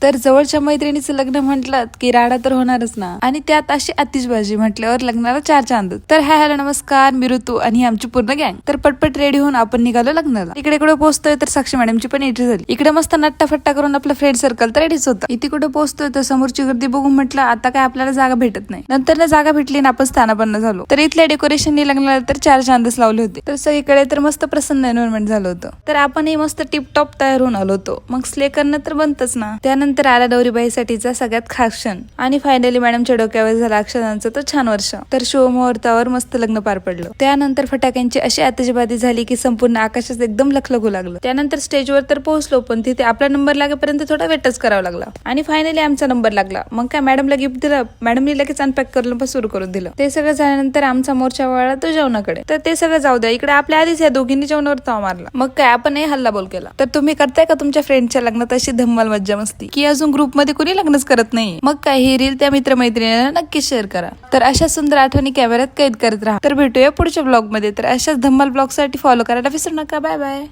तर जवळच्या मैत्रिणीचं लग्न म्हटलं की राडा तर होणारच ना, आणि त्यात अशी आतिषबाजी म्हटल्यावर लग्नाला 4 चांद. तर हॅलो नमस्कार, मी ऋतू आणि आमची पूर्ण गँग. तर पटपट रेडी होऊन आपण निघालो लग्नाला. इकडे कुठे पोहोचतोय तर साक्षी मॅडमची पण एंट्री झाली. इकडे मस्त नट्टाफट्टा करून आपलं फ्रेंड सर्कल तर रेडीच होता. इथे कुठे पोहोचतोय तर समोरची गर्दी बघून म्हटलं आता काय आपल्याला जागा भेटत नाही. नंतर ना जागा भेटली ना आपण स्थानापन्न झालो. तर इथल्या डेकोरेशननी लग्नाला तर 4 चांदच लावले होते. तर सगळीकडे तर मस्त प्रसन्न एन्व्हायरमेंट झालं होतं. तर आपणही मस्त टिपटॉप तयार होऊन आलो होतो. मग स्ले करणं तर बनतच ना. त्यानंतर आला नवरीबाईसाठीचा सगळ्यात खास क्षण, आणि फायनली मॅडमच्या डोक्यावर झाला अक्षरांचं तर छान वर्ष. तर शुभ मुहूर्तावर मस्त लग्न पार पडलं. त्यानंतर फटाक्यांची अशी आतिषबाजी झाली की संपूर्ण आकाशात एकदम लखलखू लागलं. त्यानंतर स्टेजवर तर पोहोचलो, पण तिथे आपला नंबर लागेपर्यंत थोडा वेटच करावा लागला. आणि फायनली आमचा नंबर लागला. मग काय मॅडमला गिफ्ट दिलं. मॅडमनी लगेच अनपॅक करून पण सुरू करून दिलं. ते सगळं झाल्यानंतर आमचा मोर्चा वळला तो जेवणाकडे. तर ते सगळं जाऊ द्या, इकडे आपल्या आधीच या दोघींनी जेवणावर ताव मारला. मग काय आपण हल्ला बोल केला. तर तुम्ही करताय का तुमच्या फ्रेंडच्या लग्नात अशी धम्माल मज्जा मस्ती, की अजून ग्रुप मध्ये कोणी लग्नच करत नाही? मग काय ही रील त्या मित्रमैत्रिणींना नक्की शेअर करा. तर अशा सुंदर आठवणी कॅमेऱ्यात कैद करत राहा. तर भेटूया पुढच्या ब्लॉग मध्ये. तर अशाच धम्माल ब्लॉग साठी फॉलो करायला विसरू नका. Bye bye.